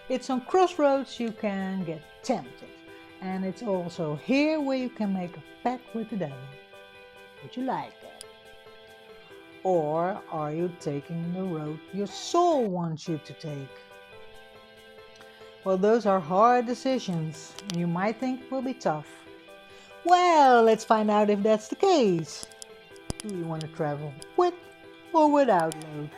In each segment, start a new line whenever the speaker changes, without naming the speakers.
It's on Crossroads you can get tempted, and it's also here where you can make a pact with the devil. Would you like that? Or are you taking the road your soul wants you to take? Well, those are hard decisions, and you might think will be tough. Well, let's find out if that's the case. Do you want to travel with or without load?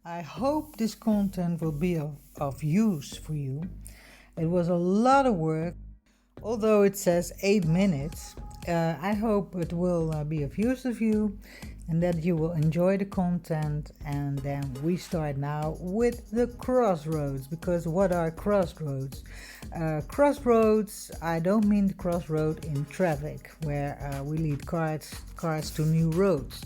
I hope this content will be of use for you. It was a lot of work, although it says 8 minutes. I hope it will be of use to you and that you will enjoy the content. And then we start now with the crossroads, because what are crossroads? Crossroads, I don't mean the crossroad in traffic where we lead cars to new roads.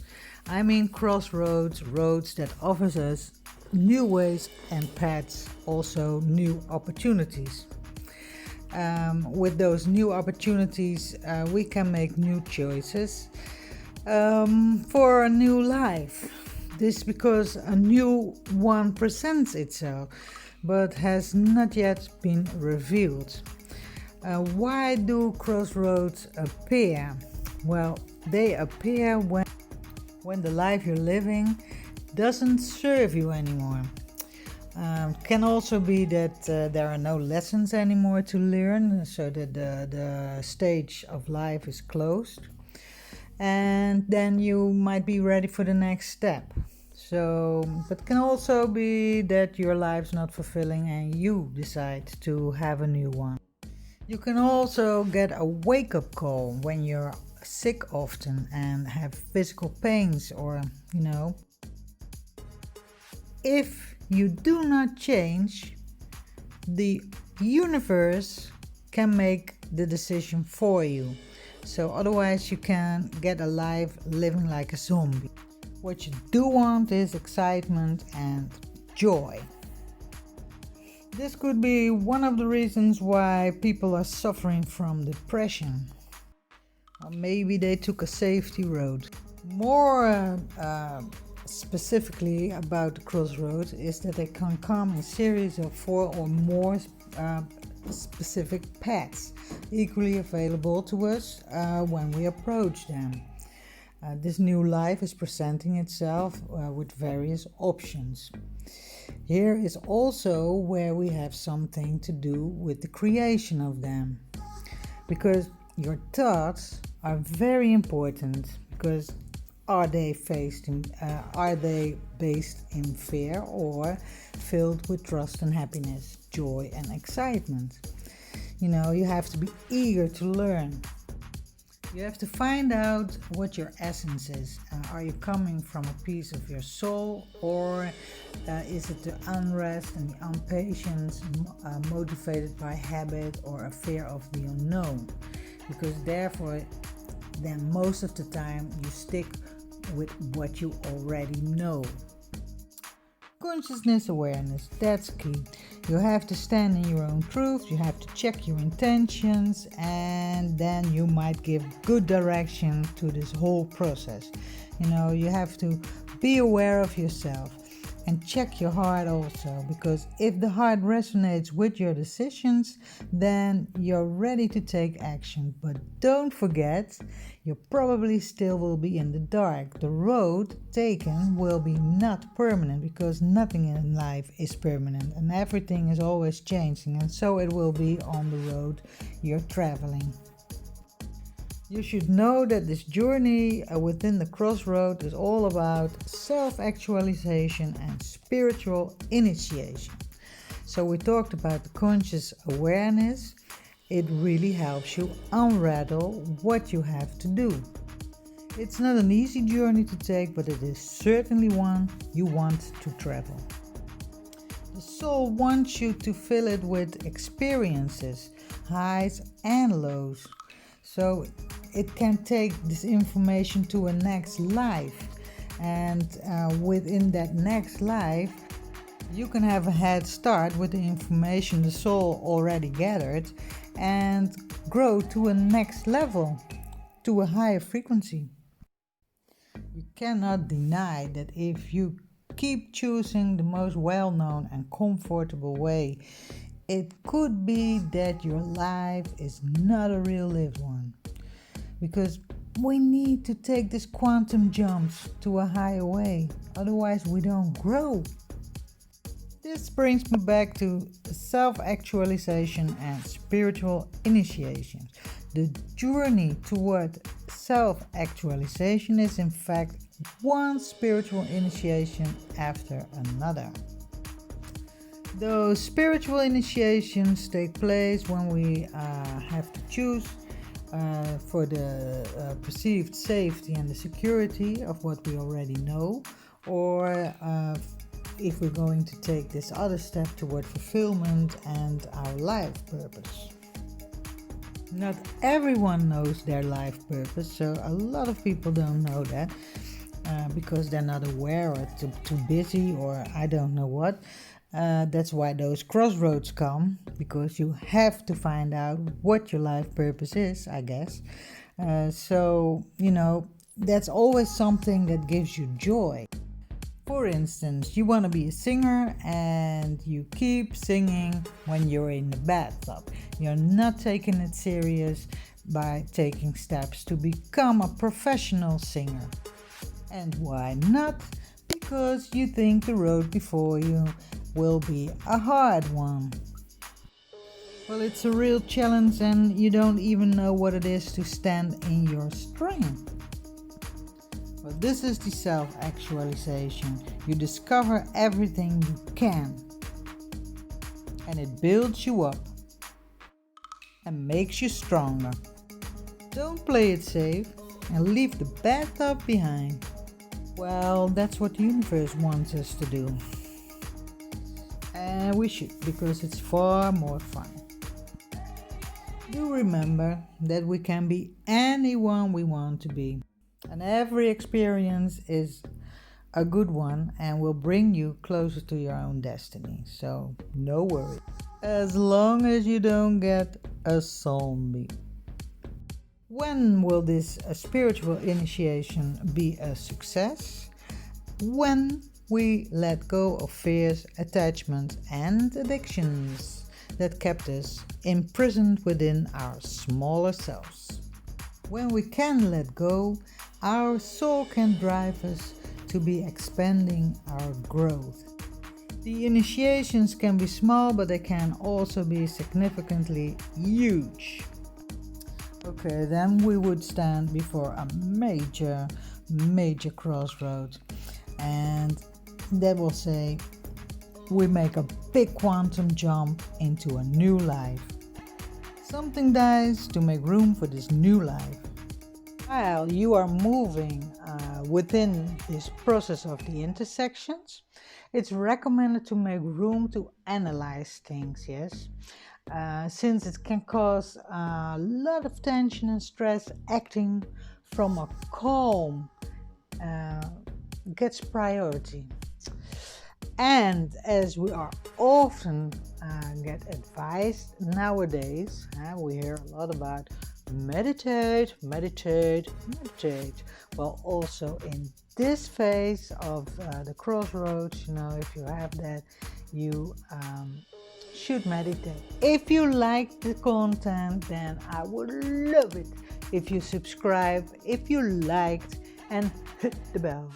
I mean crossroads, roads that offers us new ways and paths, also new opportunities. With those new opportunities, we can make new choices for a new life. This because a new one presents itself, but has not yet been revealed. Why do crossroads appear? Well, they appear when the life you're living doesn't serve you anymore. Can also be that there are no lessons anymore to learn, so that the stage of life is closed, and then you might be ready for the next step. But can also be that your life's not fulfilling and you decide to have a new one. You can also get a wake-up call when you're sick often and have physical pains, or if you do not change, the universe can make the decision for you. So otherwise you can get a life living like a zombie. What you do want is excitement and joy. This could be one of the reasons why people are suffering from depression. Or maybe they took a safety road. More specifically about the crossroads is that they can come in a series of 4 or more specific paths, equally available to us when we approach them. This new life is presenting itself with various options. Here is also where we have something to do with the creation of them, because your thoughts are very important. Because are they based in fear or filled with trust and happiness, joy and excitement? You have to be eager to learn. You have to find out what your essence is. Are you coming from a piece of your soul, or is it the unrest and the impatience motivated by habit or a fear of the unknown? Because therefore, then most of the time you stick with what you already know. Consciousness awareness, that's key. You have to stand in your own truth, you have to check your intentions, and then you might give good direction to this whole process. You have to be aware of yourself and check your heart also, because if the heart resonates with your decisions, then you're ready to take action. But don't forget, you probably still will be in the dark. The road taken will be not permanent, because nothing in life is permanent and everything is always changing, and so it will be on the road you're traveling. You should know that this journey within the crossroad is all about self-actualization and spiritual initiation. So we talked about the conscious awareness. It really helps you unravel what you have to do. It's not an easy journey to take, but it is certainly one you want to travel. The soul wants you to fill it with experiences, highs and lows. So it can take this information to a next life, and within that next life You can have a head start with the information the soul already gathered and grow to a next level, to a higher frequency. You cannot deny that if you keep choosing the most well-known and comfortable way, it could be that your life is not a real lived one. Because we need to take this quantum jumps to a higher way, otherwise we don't grow. This brings me back to self-actualization and spiritual initiation. The journey toward self-actualization is in fact one spiritual initiation after another. Those spiritual initiations take place when we have to choose for the perceived safety and the security of what we already know, or if we're going to take this other step toward fulfillment and our life purpose. Not everyone knows their life purpose, so a lot of people don't know that because they're not aware or too busy or I don't know what. That's why those crossroads come, because you have to find out what your life purpose is, I guess. So, that's always something that gives you joy. For instance, you want to be a singer and you keep singing when you're in the bathtub. You're not taking it serious by taking steps to become a professional singer. And why not? Because you think the road before you will be a hard one. Well, it's a real challenge and you don't even know what it is to stand in your strength. But this is the self-actualization. You discover everything you can. And it builds you up and makes you stronger. Don't play it safe and leave the bathtub behind. Well, that's what the universe wants us to do. And we should, because it's far more fun. Do remember that we can be anyone we want to be. And every experience is a good one and will bring you closer to your own destiny. So no worry. As long as you don't get a zombie. When will this spiritual initiation be a success? When we let go of fears, attachments, and addictions that kept us imprisoned within our smaller selves. When we can let go, our soul can drive us to be expanding our growth. The initiations can be small, but they can also be significantly huge. Okay, then we would stand before a major crossroad, and that will say we make a big quantum jump into a new life. Something dies to make room for this new life. While you are moving within this process of the intersections, it's recommended to make room to analyze things, yes? Since it can cause a lot of tension and stress, acting from a calm gets priority. And as we are often get advised nowadays, we hear a lot about meditate. Well, also in this phase of the crossroads, if you have that, you should meditate. If you like the content, then I would love it if you subscribe, if you liked, and hit the bell.